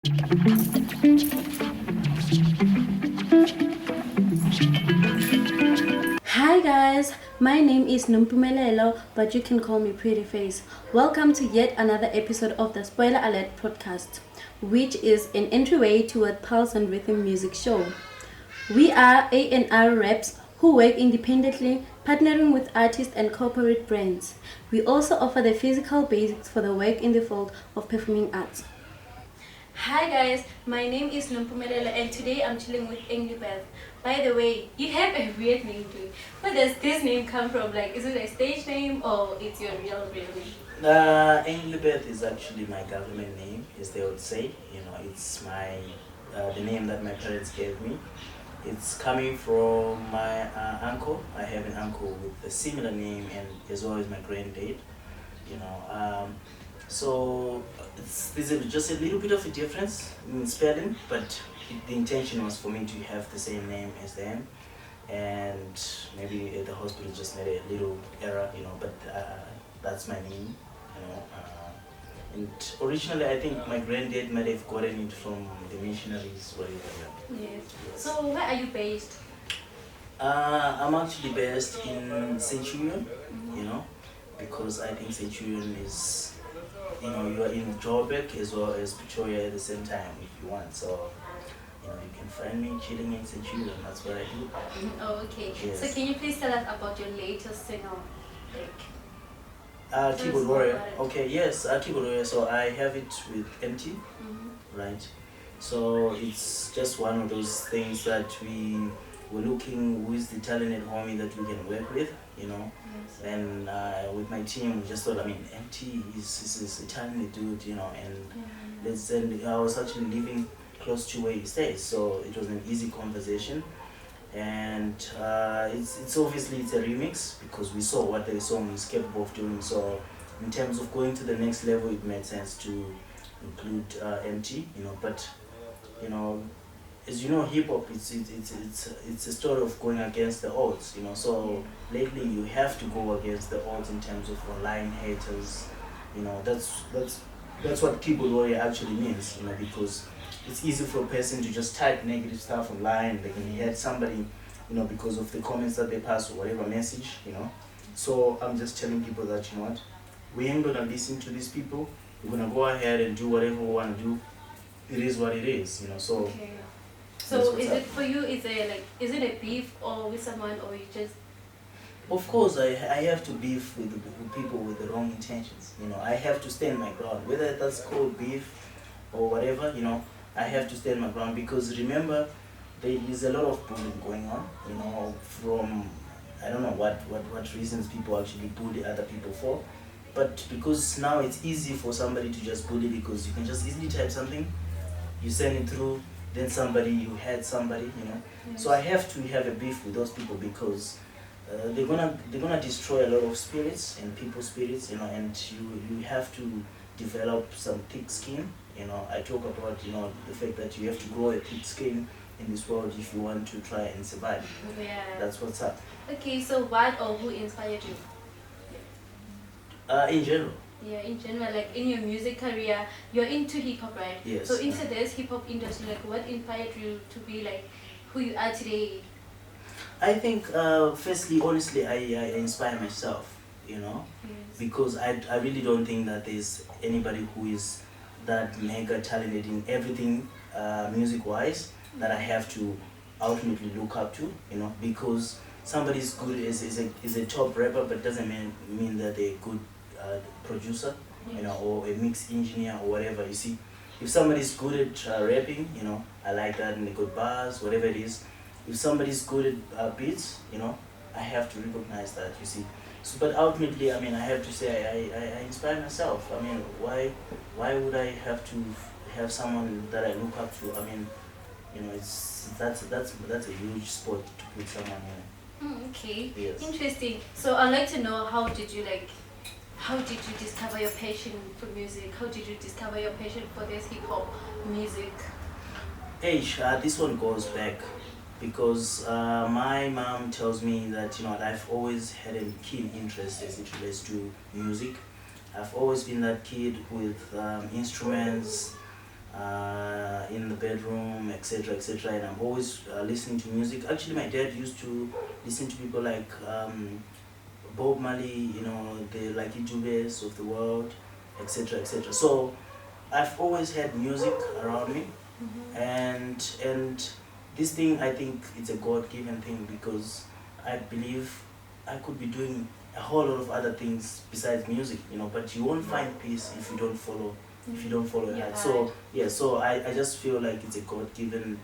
Hi guys, my name is Mpumi, but you can call me Pretty Face. Welcome to yet another episode of the Spoiler Alert podcast, which is an entryway to a pulse and rhythm music show. We are A&R Reps who work independently, partnering with artists and corporate brands. We also offer the physical basics for the work in the field of performing arts. Hi guys, my name is Mpumi and today I'm chilling with Englibeth. By the way, you have a weird name too. Where does this name come from? Like, is it a stage name or it's your real name? Englibeth is actually my government name, as they would say. You know, it's my the name that my parents gave me. It's coming from my uncle. I have an uncle with a similar name, and as well as my granddad. You know, so there's just a little bit of a difference in spelling, but the intention was for me to have the same name as them, and maybe the hospital just made a little error, you know. But that's my name, you know. And originally, I think my granddad might have gotten it from the missionaries, whatever. Yes. So where are you based? I'm actually based in Centurion, you know, because I think Centurion is, you know, you are in Joburg as well as Pretoria at the same time if you want. So, you know, you can find me chilling in Centurion. That's what I do. Oh, okay. Yes. So can you please tell us about your latest single? Keyboard Warrior. Okay, yes, Keyboard Warrior. So I have it with MT, right? So it's just one of those things that we were looking who is the talented homie that we can work with, you know. Yes. And with my team, we just thought, I mean, MT is a talented dude, you know, and I was actually living close to where he stays, so it was an easy conversation. And it's obviously it's a remix because we saw what the song is capable of doing. So in terms of going to the next level, it made sense to include MT, you know. But you know, as you know, hip hop it's a story of going against the odds, you know. So lately you have to go against the odds in terms of online haters, you know. That's what keyboard warrior actually means, you know, because it's easy for a person to just type negative stuff online. They can hate somebody, you know, because of the comments that they pass or whatever message, you know. So I'm just telling people that, you know what, we ain't gonna listen to these people. We're gonna go ahead and do whatever we wanna do. It is what it is, you know. So. Okay. So is it for you? Is it a beef or with someone, or you just? Of course, I have to beef with people with the wrong intentions. You know, I have to stand my ground, whether that's called beef or whatever. You know, I have to stand my ground because remember, there is a lot of bullying going on. You know, from I don't know what reasons people actually bully other people for, but because now it's easy for somebody to just bully because you can just easily type something, you send it through. Then somebody, you had somebody, you know. Yes. So I have to have a beef with those people because they're gonna destroy a lot of spirits and people's spirits, you know. And you have to develop some thick skin, you know. I talk about, you know, the fact that you have to grow a thick skin in this world if you want to try and survive. Yeah. That's what's up. Okay, so what or who inspired you? In general. Yeah, in general, like in your music career, you're into hip hop, right? Yes. So into this hip hop industry, like what inspired you to be like who you are today? I think, firstly, honestly, I inspire myself, you know, Yes. because I really don't think that there's anybody who is that mega talented in everything music-wise that I have to ultimately look up to, you know, because somebody's good is a top rapper, but doesn't mean that they're a good producer, you know, or a mix engineer or whatever. You see, if somebody's good at rapping, you know, I like that, and they good bars, whatever it is. If somebody's good at beats, you know, I have to recognize that. You see, so but ultimately, I mean, I have to say I inspire myself. I mean, why would I have to have someone that I look up to? I mean, you know, that's a huge spot to put someone in. Okay. Yes. Interesting. So I'd like to know how did you discover your passion for music? How did you discover your passion for this hip hop music? Hey, this one goes back because my mom tells me that, you know, I've always had a keen interest as it relates to music. I've always been that kid with instruments, bedroom, etc., etc. And I'm always listening to music. Actually, my dad used to listen to people like Bob Marley, the like Itebogeng of the world, etc., etc. So I've always had music around me, and this thing, I think it's a God-given thing, because I believe I could be doing a whole lot of other things besides music, but you won't find peace if you don't follow your heart. So yeah, so I just feel like it's a God-given.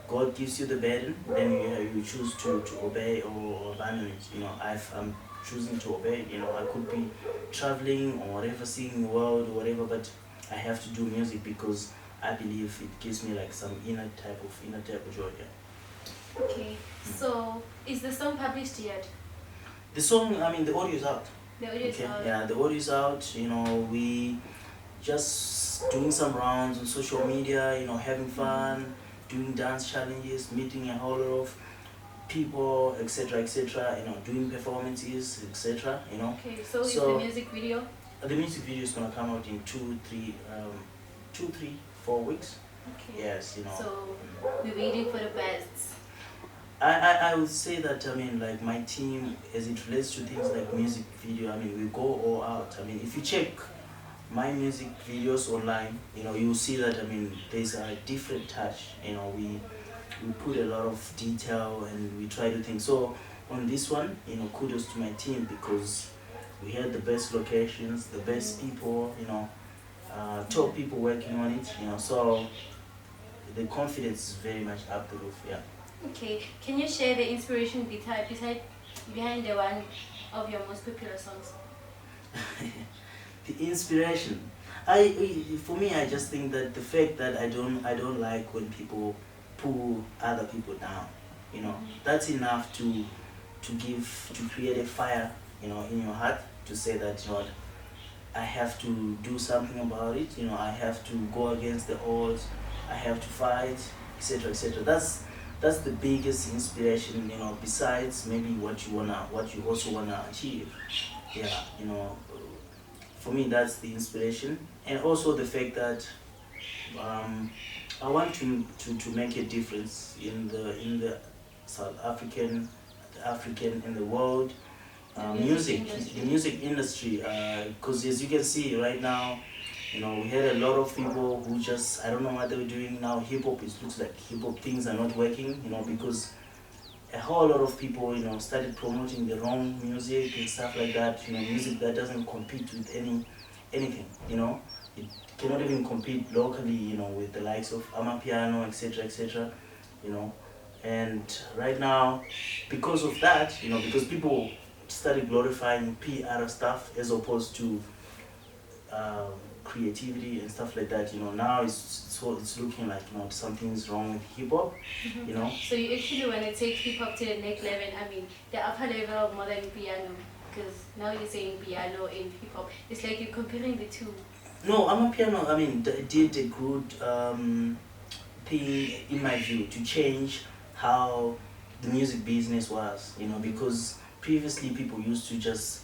God gives you the burden, then you choose to obey or abandon it. I'm choosing to obey. I could be traveling or whatever, seeing the world or whatever, but I have to do music because I believe it gives me like some inner type of joy. Yeah. Okay, so is the song published yet? The song, I mean, the audio is out. The audio is out. Yeah, the audio is out. We just doing some rounds on social media. Having fun, doing dance challenges, meeting a whole lot of people, etc., etc. Doing performances, etc. Okay, so is the music video? The music video is gonna come out in 4 weeks. Okay. Yes, So we're waiting for the best. I would say that, like my team, as it relates to things like music video, we go all out. If you check my music videos online, you'll see that, there's a different touch. We put a lot of detail and we try to think. So on this one, kudos to my team, because we had the best locations, the best people, top people working on it, so the confidence is very much up the roof, yeah. Okay, can you share the inspiration behind the one of your most popular songs? The inspiration, for me, I just think that the fact that I don't like when people pull other people down, that's enough to create a fire, in your heart, to say that, I have to do something about it, I have to go against the odds, I have to fight, etc., etc. That's the biggest inspiration, besides maybe what you also wanna achieve. Yeah, for me, that's the inspiration, and also the fact that I want to make a difference in the South African, in the world, the music industry, because as you can see right now, we had a lot of people who just, I don't know what they were doing now. Hip hop, it looks like hip hop things are not working, because a whole lot of people, started promoting the wrong music and stuff like that. Music that doesn't compete with anything. It cannot even compete locally, with the likes of Amapiano, etc., etc. And right now, because of that, because people started glorifying PR stuff as opposed to creativity and stuff like that, now it's looking like, something's wrong with hip hop, So you actually want to take hip hop to the next level, the upper level of modern piano, because now you're saying piano and hip hop, it's like you're comparing the two. No, Amapiano, did a good thing, in my view, to change how the music business was, because previously people used to just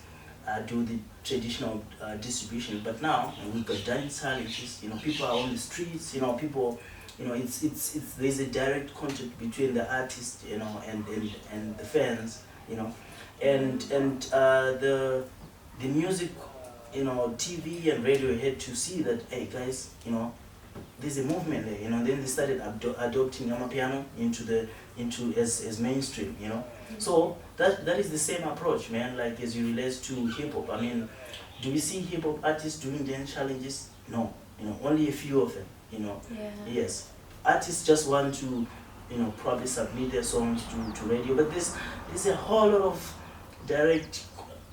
do the traditional distribution, but now we've got dance challenges. People are on the streets. People, it's there's a direct contact between the artist, and the fans. And the music, TV and radio had to see that, hey guys, there's a movement there. Then they started adopting Amapiano into as mainstream. So that is the same approach, man. Like as you relate to hip hop. Do we see hip hop artists doing dance challenges? No. Only a few of them. Yeah. Yes. Artists just want to, probably submit their songs to radio, but there's a whole lot of direct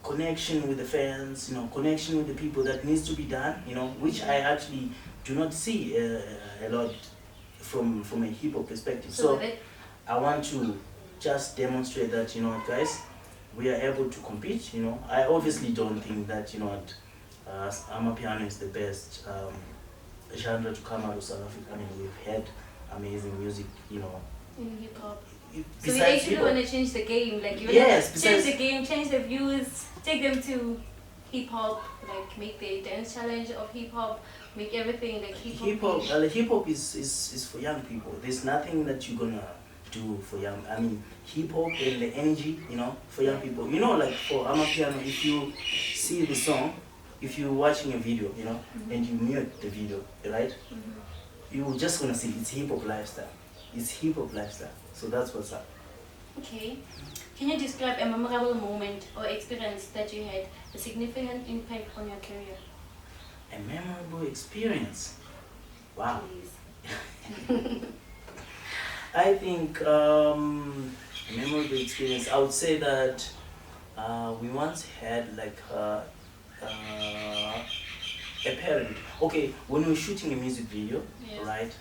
connection with the fans, connection with the people that needs to be done, which I actually do not see a lot from a hip hop perspective. So I want to just demonstrate that, guys, we are able to compete. I obviously don't think that, Amapiano is the best genre to come out of South Africa. We've had amazing music, in hip hop. So you actually want to change the game, like you want to change the game, change the views, take them to hip hop, like make the dance challenge of hip hop, make everything like hip hop. Hip hop is for young people. There's nothing that you're gonna do for young. I mean, hip hop and the energy, for young people. Like for Amapiano, if you see the song, if you're watching a video, and you mute the video, right? You're just gonna see it's hip hop lifestyle. It's hip hop lifestyle. So that's what's up. Okay. Can you describe a memorable moment or experience that you had a significant impact on your career? A memorable experience. Wow. I think a memorable experience. I would say that we once had like a parent. Okay, when we were shooting a music video, Yes. right?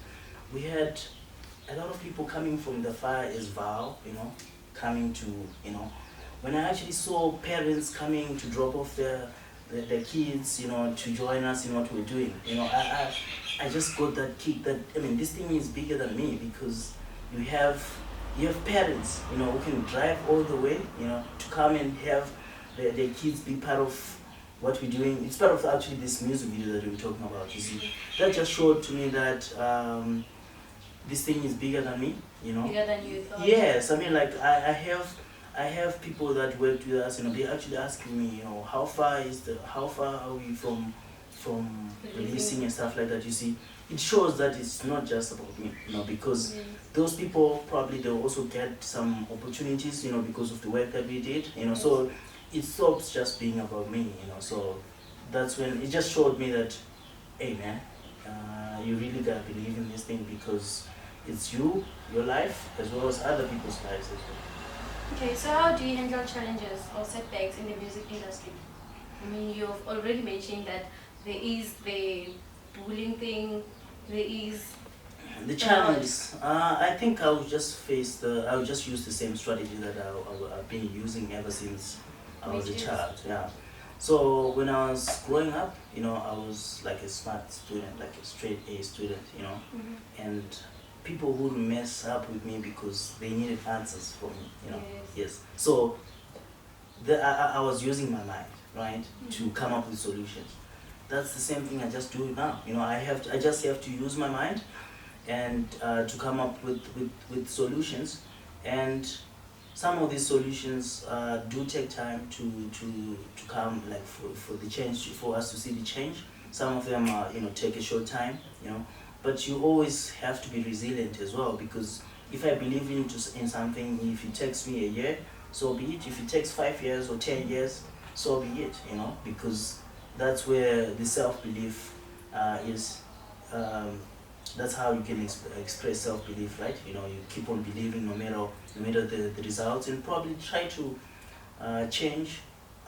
We had a lot of people coming from the far as Val, coming to, when I actually saw parents coming to drop off their kids, to join us in what we're doing, I just got that kick that, this thing is bigger than me, because you have parents, who can drive all the way, to come and have their kids be part of what we're doing. It's part of actually this music video that we're talking about, you see. That just showed to me that this thing is bigger than me, Bigger than you thought? Yes, like I have people that worked with us, they actually asking me, how far are we from releasing and stuff like that, you see. It shows that it's not just about me, because those people probably they'll also get some opportunities, because of the work that we did, so it stops just being about me, so that's when it just showed me that, hey man, you really gotta believe in this thing, because it's your life as well as other people's lives as well. Okay, so how do you handle challenges or setbacks in the music industry? You've already mentioned that there is the bullying thing, there is the challenges. I think I would just use the same strategy that I've been using ever since I was a child. Yeah. So when I was growing up, I was like a smart student, like a straight A student, and people would mess up with me because they needed answers from me, Yes. So I was using my mind, right, to come up with solutions. That's the same thing I just do now. I just have to use my mind and to come up with solutions, and some of these solutions do take time to come, like for the change, for us to see the change. Some of them take a short time, but you always have to be resilient as well, because if I believe in something, if it takes me a year, so be it. If it takes 5 years or 10 years, so be it, because that's where the self-belief is. That's how you can express self-belief, right? You keep on believing no matter the results, and probably try to change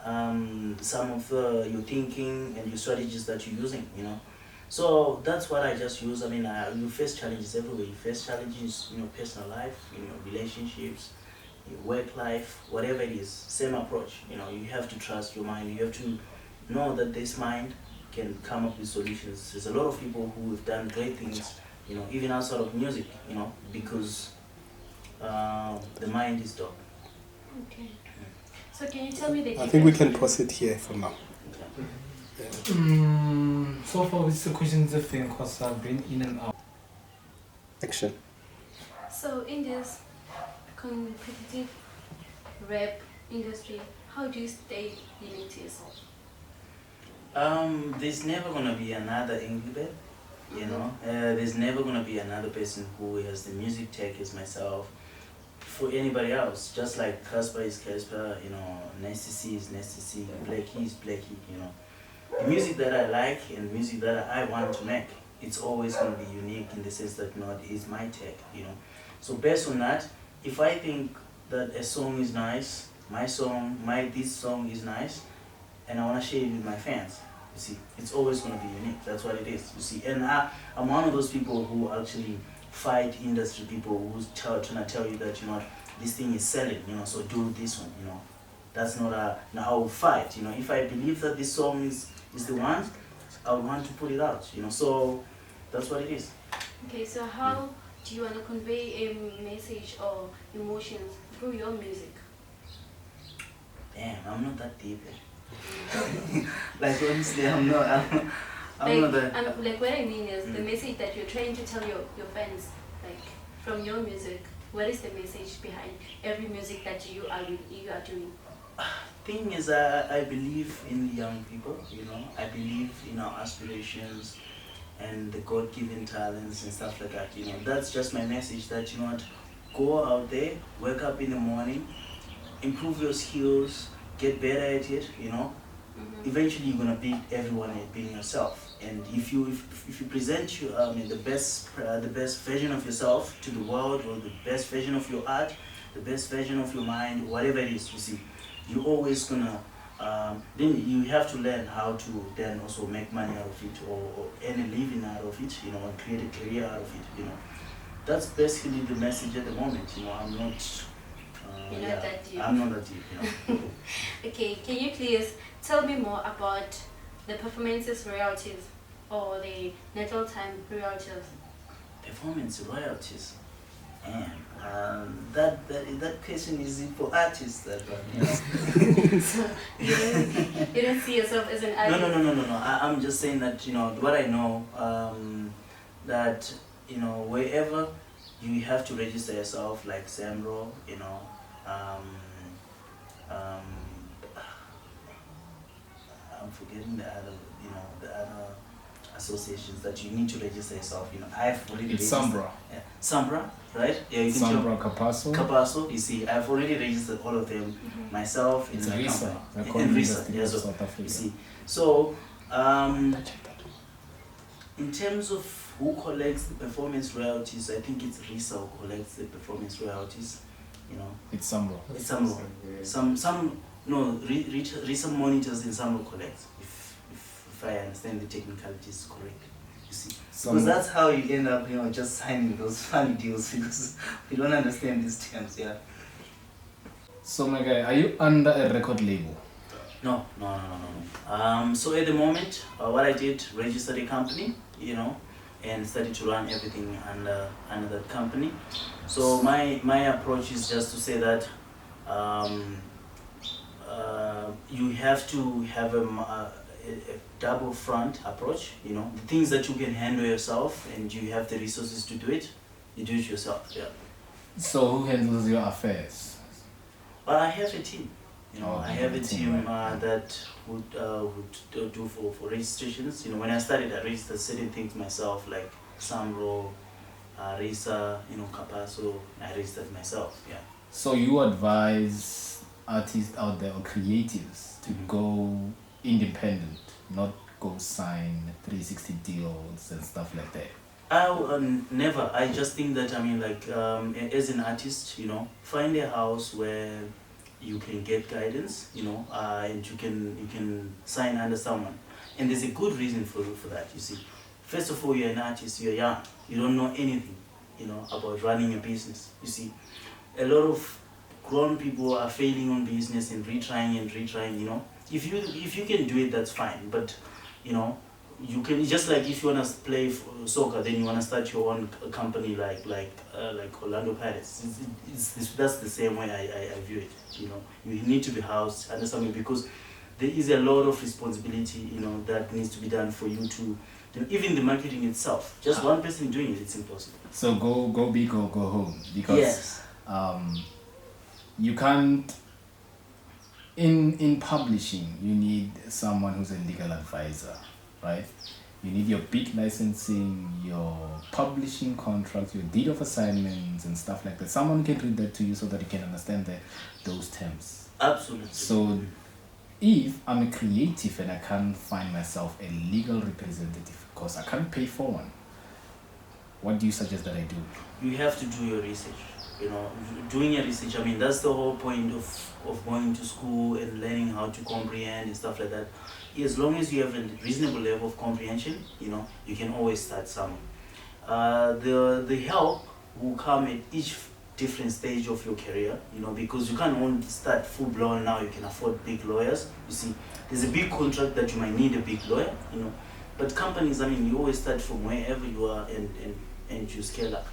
some of your thinking and your strategies that you're using, So that's what I just use. You face challenges everywhere. You face challenges in your personal life, in your relationships, your work life, whatever it is, same approach. You have to trust your mind. You have to know that this mind can come up with solutions. There's a lot of people who have done great things, even outside of music, because the mind is dope. Okay. So can you tell me the difference? I think we can pause it here for now. So far, it's the questions I think because I've been in and out. Action. So in this competitive rap industry, how do you stay unique to yourself? There's never gonna be another Englibeth, there's never gonna be another person who has the music tech as myself. For anybody else, just like Casper is Casper, Nasty C is Nasty C, Blackie is Blackie, The music that I like and music that I want to make, it's always gonna be unique in the sense that it is my tech, So based on that, if I think that a song is nice, this song is nice, and I wanna share it with my fans, you see, it's always gonna be unique. That's what it is, you see. And I'm one of those people who actually fight industry people who's trying to tell you that this thing is selling, so do this one, That's not I will fight, if I believe that this song is the one, I would want to put it out, So that's what it is. Okay, so how do you want to convey a message or emotions through your music? Damn, I'm not that deep. Like honestly, I'm not that. Like what I mean is the message that you're trying to tell your fans, like from your music. What is the message behind every music that you are doing? Thing is, I believe in young people. I believe in our aspirations and the God-given talents and stuff like that. That's just my message. That what, go out there, wake up in the morning, improve your skills, get better at it. Eventually you're gonna beat everyone at being yourself. And if you present the best version of yourself to the world, or the best version of your art, the best version of your mind, whatever it is, you're always gonna then you have to learn how to then also make money out of it, or earn a living out of it, and create a career out of it. That's basically the message at the moment. I'm not that deep. I'm not that deep. Okay, can you please tell me more about the performances royalties or the natal time royalties? Performance royalties. And that question is for artists. That one. So you don't see yourself as an artist? No. I'm just saying that what I know, that wherever you have to register yourself, like SAMRO, I'm forgetting the other associations that you need to register yourself. I've already It's registered. Sambra. Yeah. Sambra, right? Yeah, you can Sambra Capasso. Capasso, you see, I've already registered all of them myself in It's my Risa. company. And Risa, yeah, so, South Africa. you see. So, in terms of who collects the performance royalties, I think it's Risa who collects the performance royalties. It's Sambra. It's Sambro. Risa monitors and Sambro collects. If I understand the technicalities correct, you see. Because that's how you end up, just signing those funny deals, because we don't understand these terms, yeah. So my guy, are you under a record label? No. So at the moment, what I did, registered a company, and started to run everything under that company. So my approach is just to say that you have to have a double front approach. The things that you can handle yourself and you have the resources to do it, you do it yourself. Yeah. So who handles your affairs? Well, I have a team. I have a team right. that would do for registrations. When I started, I registered certain things myself, like Samro, Risa, Capasso. I registered myself. Yeah. So you advise artists out there or creatives to go independent, not go sign 360 deals and stuff like that? Never. I just think that as an artist, find a house where you can get guidance, and you can sign under someone. And there's a good reason for that, you see. First of all, you're an artist, you're young, you don't know anything, about running a business. You see, a lot of grown people are failing on business and retrying. If you can do it, that's fine. But you can, just like if you wanna play soccer, then you wanna start your own company like Orlando Pirates. That's the same way I view it. You need to be housed under something, because there is a lot of responsibility that needs to be done for you to even the marketing itself. Just one person doing it, it's impossible. So go big or go home, because yes. You can't. In publishing, you need someone who's a legal advisor, right? You need your beat licensing, your publishing contracts, your deed of assignments and stuff like that. Someone can read that to you so that you can understand those terms. Absolutely. So if I'm a creative and I can't find myself a legal representative because I can't pay for one, what do you suggest that I do? You have to do your research. Doing your research, that's the whole point of going to school and learning how to comprehend and stuff like that. As long as you have a reasonable level of comprehension, you can always start somewhere. The help will come at each different stage of your career, because you can't only start full-blown now, you can afford big lawyers. You see, there's a big contract that you might need a big lawyer, But companies, you always start from wherever you are and you scale up.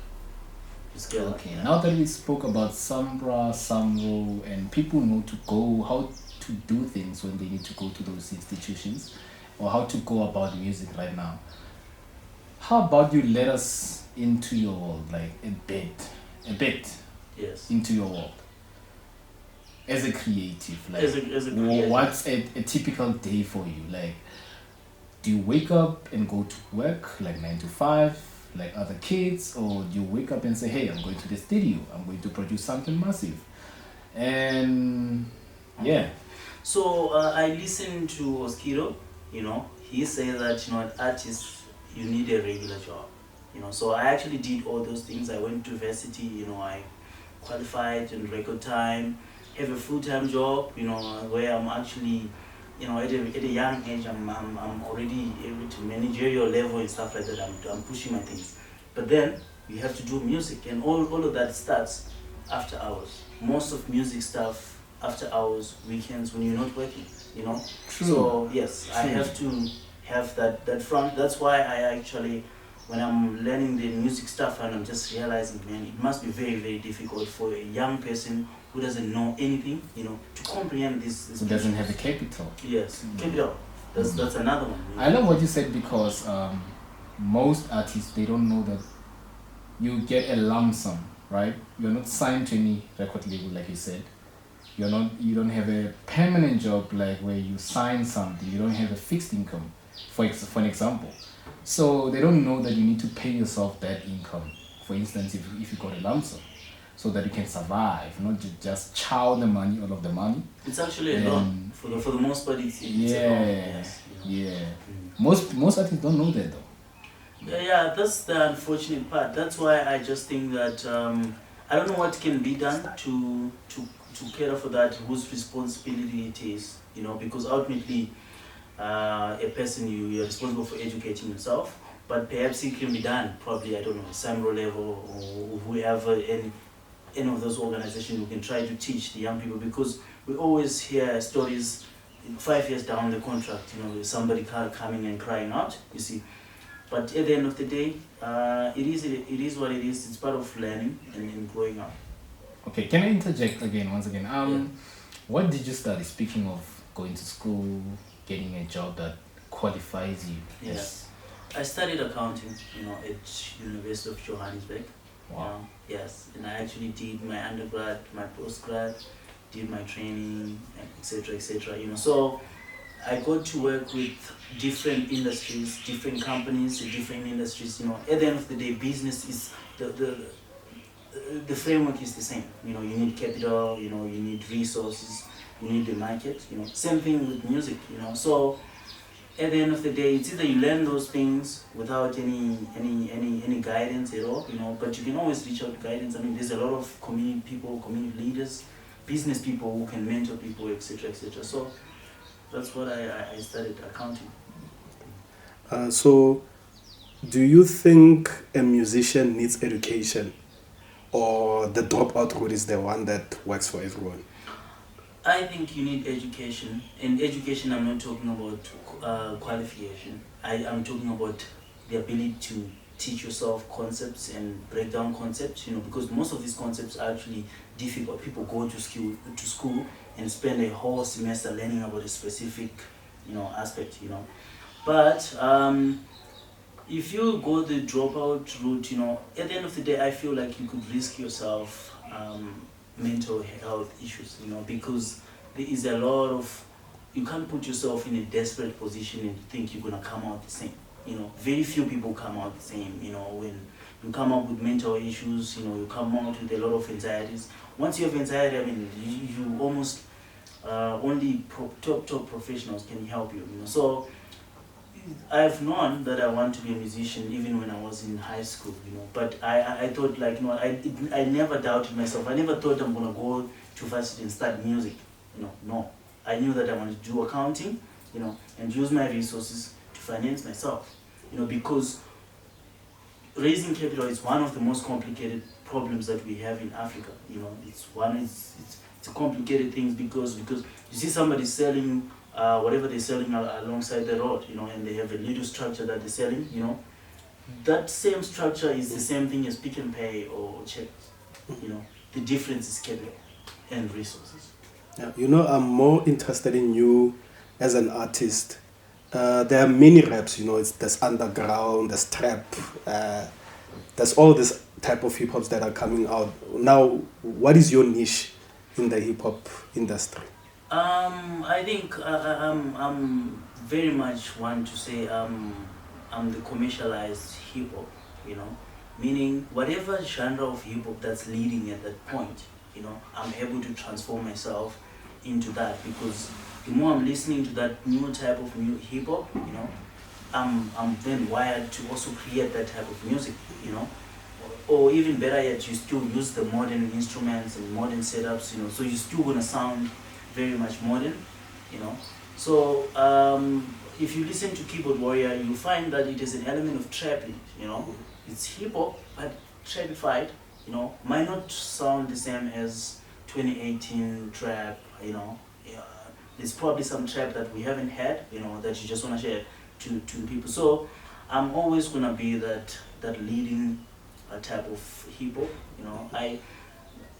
to scale up. Okay, now that we spoke about Sambra, Samro, and people know to go, how to do things when they need to go to those institutions, or how to go about music right now, how about you let us into your world, like a bit Yes. into your world as a creative, like As a creative. what's a typical day for you? Like, do you wake up and go to work like 9 to 5 like other kids, or do you wake up and say, hey, I'm going to the studio, I'm going to produce something massive? And yeah. So I listened to Oskido, he said that, artists, you need a regular job, so I actually did all those things. I went to university, I qualified in record time, have a full-time job, where I'm actually, at a young age, I'm already able to managerial level and stuff like that. I'm pushing my things. But then you have to do music, and all of that starts after hours. Most of music stuff after hours, weekends, when you're not working, True. So yes, I True. have to have that front. That's why I actually, when I'm learning the music stuff, and I'm just realizing, man, it must be very, very difficult for a young person who doesn't know anything, to comprehend this. Who doesn't have a capital. Yes, capital. That's another one. I love what you said, because most artists, they don't know that you get a lump sum, right? You're not signed to any record label, like you said. You don't have a permanent job, like where you sign something. You don't have a fixed income, for an example. So they don't know that you need to pay yourself that income. For instance, if you got a lump sum, so that you can survive, not just chow the money, all of the money. It's actually a loan. For the most part, it's a loan. Yes, Yeah. Most artists don't know that though. Yeah, that's the unfortunate part. That's why I just think that I don't know what can be done to cater for that, whose responsibility it is, because ultimately a person, you're responsible for educating yourself, but perhaps it can be done, probably, I don't know, Samro level, or whoever, any of those organizations who can try to teach the young people, because we always hear stories 5 years down the contract, somebody coming and crying out, you see. But at the end of the day, it is what it is. It's part of learning and growing up. Okay, can I interject once again? What did you study? Speaking of going to school, getting a job that qualifies you. Yes, I studied accounting, at University of Johannesburg. Wow. Yes, and I actually did my undergrad, my postgrad, did my training, etc., etc. So I got to work with different industries, different companies, different industries. At the end of the day, business is the framework is the same. You need capital. You need resources. You need the market. Same thing with music. So at the end of the day, it's either you learn those things without any guidance at all. But you can always reach out to guidance. I mean, there's a lot of community people, community leaders, business people who can mentor people, etc., etc. So that's what I studied, accounting. So, do you think a musician needs education, or the dropout route is the one that works for everyone? I think you need education. And education, I'm not talking about qualification. I'm talking about the ability to teach yourself concepts and break down concepts, because most of these concepts are actually difficult. People go to school and spend a whole semester learning about a specific, aspect, But if you go the dropout route, at the end of the day, I feel like you could risk yourself mental health issues, because there is a lot of, you can't put yourself in a desperate position and think you're gonna come out the same. Very few people come out the same. When you come up with mental issues, you come out with a lot of anxieties. Once you have anxiety, I mean, you almost only top professionals can help you. So I've known that I want to be a musician even when I was in high school, But I thought, like, I never doubted myself. I never thought I'm gonna go to varsity and start music, No, I knew that I wanted to do accounting, and use my resources to finance myself, because raising capital is one of the most complicated problems that we have in Africa. It's a complicated thing because you see somebody selling whatever they're selling alongside the road, and they have a little structure that they're selling, that same structure is the same thing as Pick and Pay or Check. You know, the difference is capital and resources. Yeah, you know, I'm more interested in you as an artist. There are many raps, you know, there's underground, there's trap, there's all this type of hip hops that are coming out. Now, what is your niche in the hip hop industry? I think I'm very much want to say I'm the commercialized hip hop, you know, meaning whatever genre of hip hop that's leading at that point, you know, I'm able to transform myself into that, because the more I'm listening to that new type of new hip hop, you know, I'm then wired to also create that type of music, you know. Or even better yet, you still use the modern instruments and modern setups, you know, so you're still gonna sound very much modern, you know. So if you listen to Keyboard Warrior, you find that it is an element of trap in it, you know. It's hip hop, but trapified, you know, might not sound the same as 2018 trap, you know. There's probably some trap that we haven't had, you know, that you just wanna share to the people. So I'm always gonna be that leading type of hip hop, you know.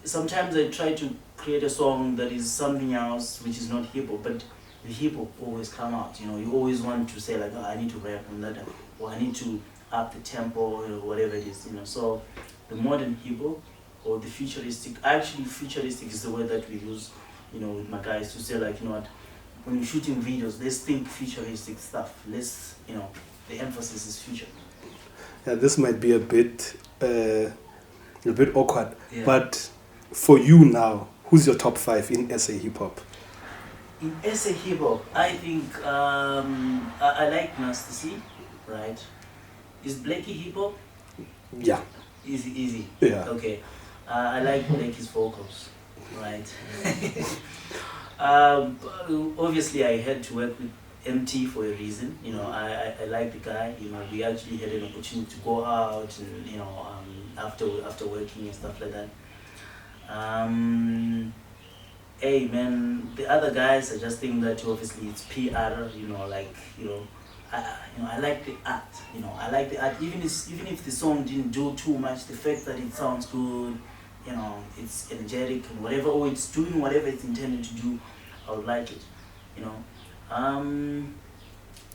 Sometimes I try to create a song that is something else which is not hip hop, but the hip hop always come out, you know. You always want to say like, oh, I need to rap on that, or I need to up the tempo, or whatever it is, you know. So the modern hip hop or the futuristic, actually futuristic is the word that we use, you know, with my guys to say like, you know what, when you're shooting videos, let's think futuristic stuff. Let's, you know, the emphasis is future. Yeah, this might be a bit awkward, Yeah. but for you now, who's your top 5 in SA hip hop? In SA hip hop, I think I like Master C, right? Is Blakey hip hop? Yeah. Easy. Yeah. Okay. I like Blakey's vocals, right? Obviously, I had to work with MT for a reason. You know, I like the guy. You know, we actually had an opportunity to go out and, you know, after working and stuff like that. Hey man, the other guys, I just think that obviously it's PR. You know, like, you know, I like the art. You know, I like the art. Even if the song didn't do too much, the fact that it sounds good, you know, it's energetic and whatever, or it's doing whatever it's intended to do, I would like it. You know.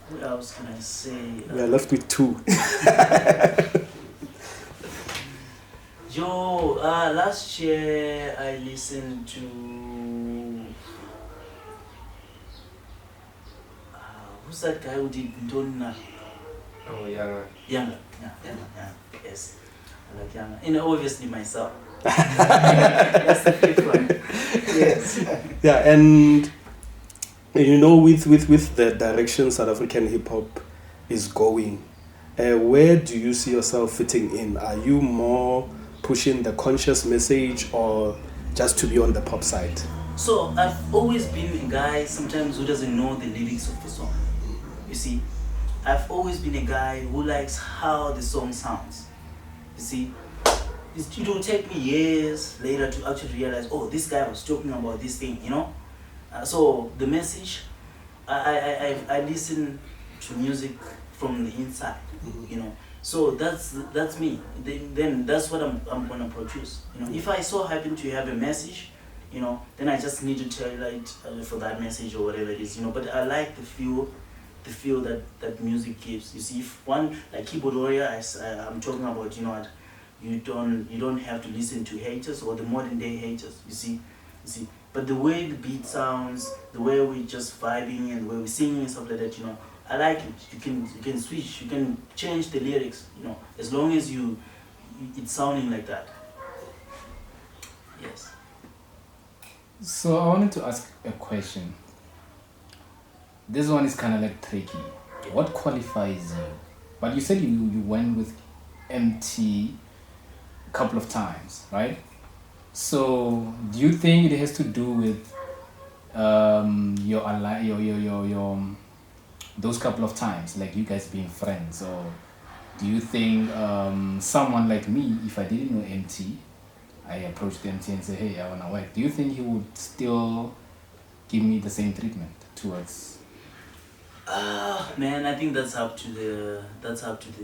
What else can I say? We are left with 2. Yo, last year I listened to who's that guy who did Donna? Oh, yeah. Younger. Yes, I like Younger. And obviously myself. That's the fifth one. Yes. Yeah, and you know, with the direction South African hip hop is going, where do you see yourself fitting in? Are you more pushing the conscious message or just to be on the pop side? So I've always been a guy sometimes who doesn't know the lyrics of the song. You see, I've always been a guy who likes how the song sounds. You see, it will take me years later to actually realize, oh, this guy was talking about this thing, you know. So the message, I listen to music from the inside, you know. So that's me. Then that's what I'm gonna produce. You know, if I so happen to have a message, you know, then I just need to tailor it for that message or whatever it is, you know. But I like the feel that music gives. You see, if one like Keyboard Warrior, I'm talking about, you know what, you don't have to listen to haters or the modern day haters. You see. But the way the beat sounds, the way we just vibing and the way we singing and stuff like that, you know, I like it. You can switch, you can change the lyrics, you know, as long as it's sounding like that. Yes. So I wanted to ask a question. This one is kind of like tricky. What qualifies you? But you said you went with MT a couple of times, right? So do you think it has to do with your those couple of times, like you guys being friends, or do you think someone like me, if I didn't know MT, I approached MT and say, hey, I wanna work, do you think he would still give me the same treatment towards? Man, I think that's up to the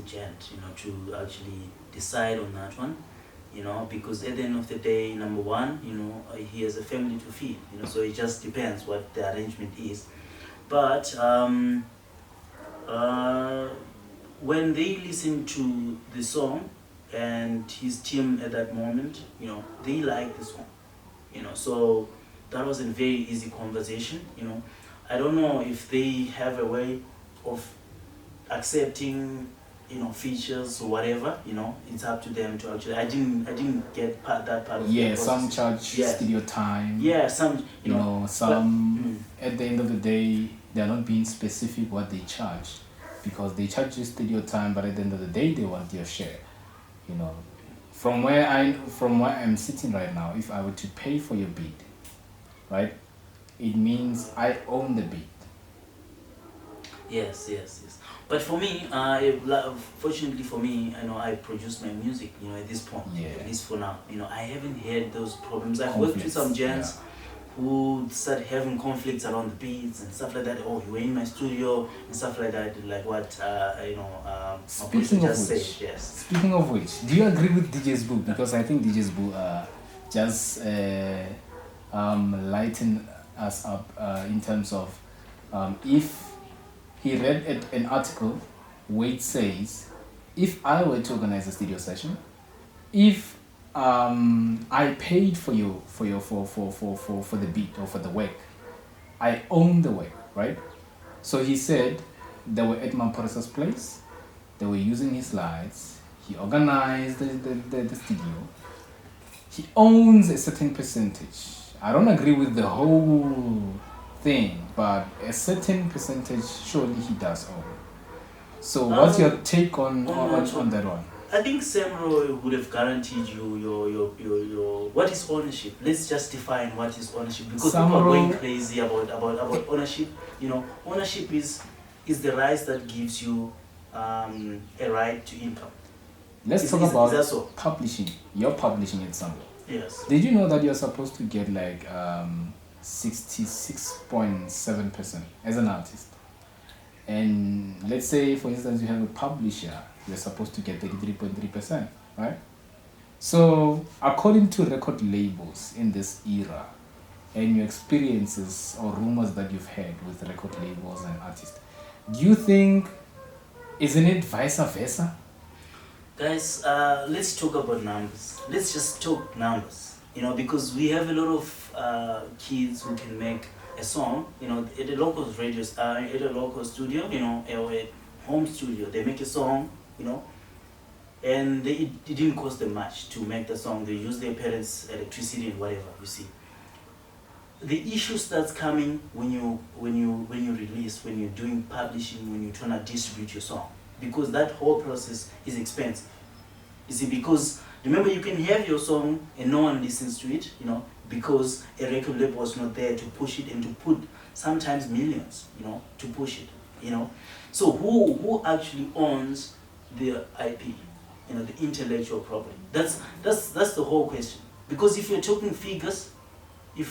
gent, to actually decide on that one, because at the end of the day, number one, he has a family to feed, so it just depends what the arrangement is. But when they listen to the song and his team at that moment, they like the song, so that was a very easy conversation, I don't know if they have a way of accepting, features or whatever, it's up to them to actually. I didn't get that part of Yeah, the some process. charge Yeah. studio time. Yeah, some, Some at the end of the day, they're not being specific what they charge, because they charge you studio time, but at the end of the day, they want your share. From where I'm sitting right now, if I were to pay for your beat, right, it means I own the beat. Yes. But for me, fortunately for me, I produce my music, at this point, Yeah. at least for now. I haven't had those problems. I've worked with Conflicts, some gents who start having conflicts around the beats and stuff like that. Oh, you were in my studio and stuff like that, like what, my Speaking producer of just which, said, yes. Speaking of which, do you agree with DJ's Boo? Because I think DJ's Boo just lighten us up in terms of if he read an article where it says, if I were to organize a studio session, if I paid for you for the beat or for the work, I own the work, right? So he said they were at Mamporisa's place, they were using his lights, he organized the studio, he owns a certain percentage. I don't agree with the whole thing, but a certain percentage surely he does own. So what's your take on that one? I think Samro would have guaranteed you your what is ownership. Let's just define what is ownership, because people are going crazy about ownership. Ownership is the rights that gives you a right to income. Let's talk about publishing. You're publishing it somewhere. Yes. Did you know that you're supposed to get like 66.7% as an artist? And let's say, for instance, you have a publisher, you're supposed to get 33.3%, right? So, according to record labels in this era, and your experiences or rumors that you've had with record labels and artists, do you think, isn't it vice versa? Guys, let's talk about numbers. Let's just talk numbers, because we have a lot of kids who can make a song, at a local radio, at a local studio, or a home studio. They make a song, and it didn't cost them much to make the song. They use their parents' electricity and whatever, you see. The issue starts coming when you release, when you're doing publishing, when you're trying to distribute your song, because that whole process is expensive. You see, because remember, you can have your song and no one listens to it, because a record label was not there to push it and to put sometimes millions, to push it, So who actually owns the IP, the intellectual property? That's the whole question. Because if we are talking figures, the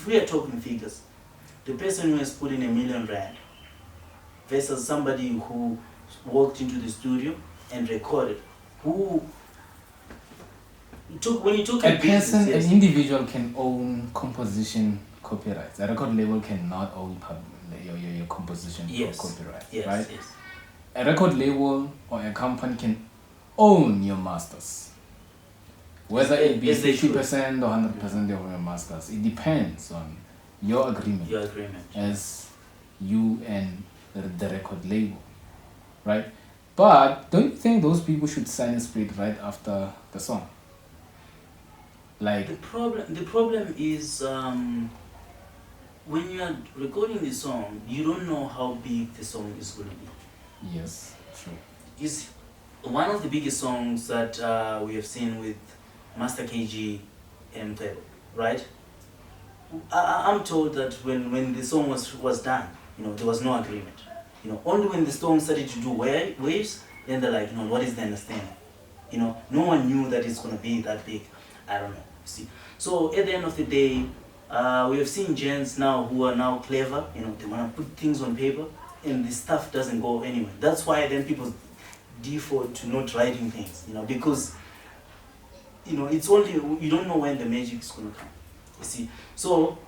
person who has put in R1 million versus somebody who walked into the studio and recorded, when you talk a person, yes. An individual can own composition copyrights. A record label cannot own your composition copyrights, right? Yes. A record label or a company can own your masters. Whether it be 50% or 100% of your masters, it depends on your agreement. As you and the record label, right? But don't you think those people should sign a split right after the song? Like the problem is when you are recording the song, you don't know how big the song is going to be. Yes, true. Is one of the biggest songs that we have seen with Master KG and Mpumi, right? I'm told that when the song was done, there was no agreement. Only when the song started to do waves, then they're like, what is the understanding? No one knew that it's going to be that big. I don't know. See, so at the end of the day, we have seen gents now who are now clever. They want to put things on paper, and the stuff doesn't go anywhere. That's why then people default to not writing things, because it's only, you don't know when the magic is going to come, you see. So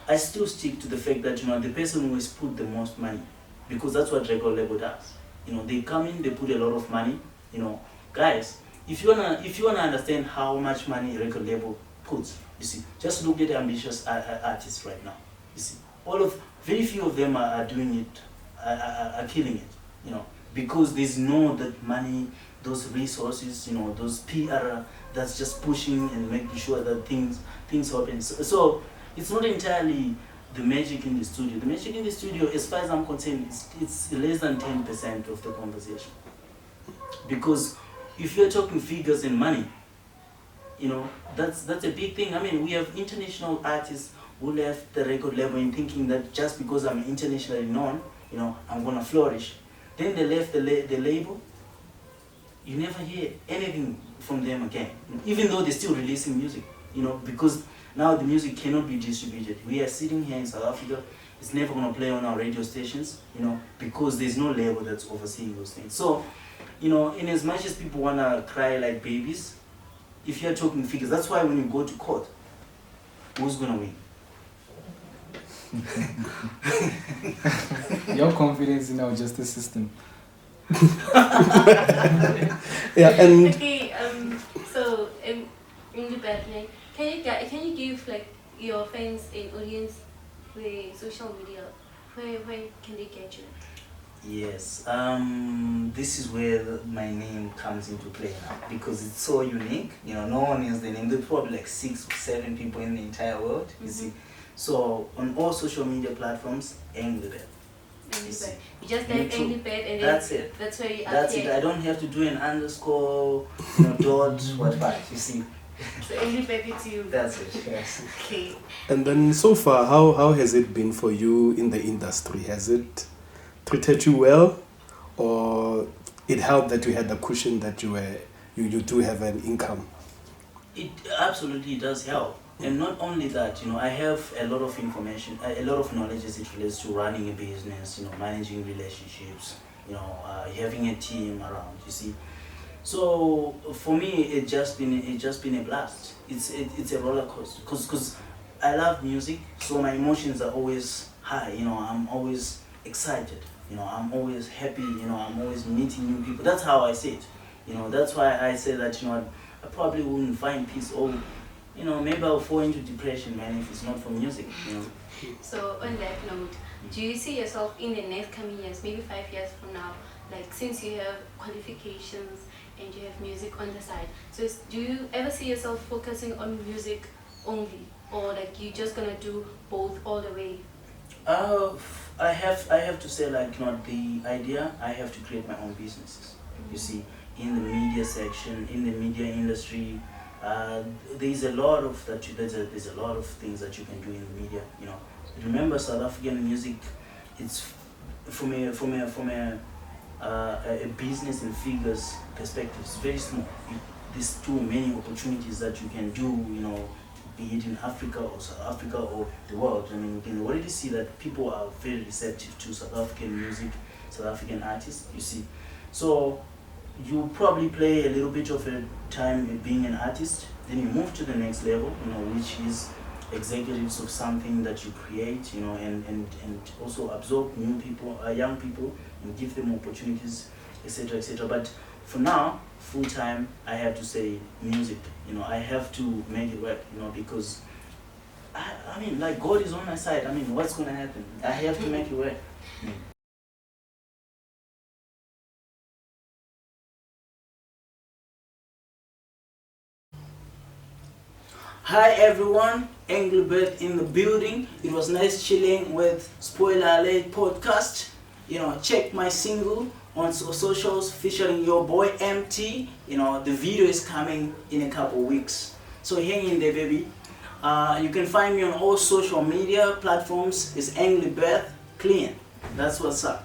I still stick to the fact that the person who has put the most money, because that's what record label does. They come in, they put a lot of money. Guys, if you wanna understand how much money a record label puts, you see, just look at the ambitious artists right now. You see, very few of them are doing it, are killing it. Because there's no that money, those resources, those PR that's just pushing and making sure that things happen. So it's not entirely the magic in the studio. The magic in the studio, as far as I'm concerned, it's less than 10% of the conversation. Because if you're talking figures and money, that's a big thing. I mean, we have international artists who left the record label in thinking that just because I'm internationally known, I'm gonna flourish. Then they left the label. You never hear anything from them again, even though they're still releasing music. Because now the music cannot be distributed. We are sitting here in South Africa. It's never gonna play on our radio stations, because there's no label that's overseeing those things. So, in as much as people wanna cry like babies, if you're talking figures, that's why when you go to court, who's gonna win? Your confidence in our justice system. Yeah, and Okay, so Englibeth, can you give like your fans and audience the social media? Where can they get you? Yes, this is where my name comes into play now, because it's so unique. No one has the name. There are probably like 6 or 7 people in the entire world. You see, so on all social media platforms, Englibeth. You just type Englibeth and that's it. That's where you appear. That's it. I don't have to do an underscore, dot, whatever. You see. So Englibeth it's you. That's it. Yes. Okay. And then so far, how has it been for you in the industry? Has it treated you well, or it helped that you had the cushion that you do have an income? It absolutely does help. And not only that, I have a lot of information, a lot of knowledge as it relates to running a business, managing relationships, having a team around, you see. So for me, it's just been a blast. It's a roller coaster, because I love music, so my emotions are always high. I'm always excited. I'm always happy. I'm always meeting new people. That's how I see it. That's why I say that I probably wouldn't find peace, or maybe I'll fall into depression, man, if it's not for music. So on that note, do you see yourself in the next coming years, maybe 5 years from now, like since you have qualifications and you have music on the side, so do you ever see yourself focusing on music only, or like you just gonna do both all the way? I have to say, like, the idea, I have to create my own businesses. You see, in the media section, in the media industry, there's a lot of there's a lot of things that you can do in the media. Remember, South African music, it's from a business and figures perspective, it's very small. There's too many opportunities that you can do. Be it in Africa or South Africa or the world. I mean, we can already see that people are very receptive to South African music, South African artists, you see. So you probably play a little bit of a time being an artist, then you move to the next level, which is executives of something that you create, and also absorb new people, young people, and give them opportunities, etc., etc. But for now, full time, I have to say music. I have to make it work. Because I mean, like, God is on my side. I mean, what's gonna happen? I have to make it work. Hi everyone, Englibeth in the building. It was nice chilling with Spoiler Alert podcast. Check my single on socials featuring your boy MT. The video is coming in a couple weeks, so hang in there, baby. You can find me on all social media platforms. It's Englibeth Clean. That's what's up.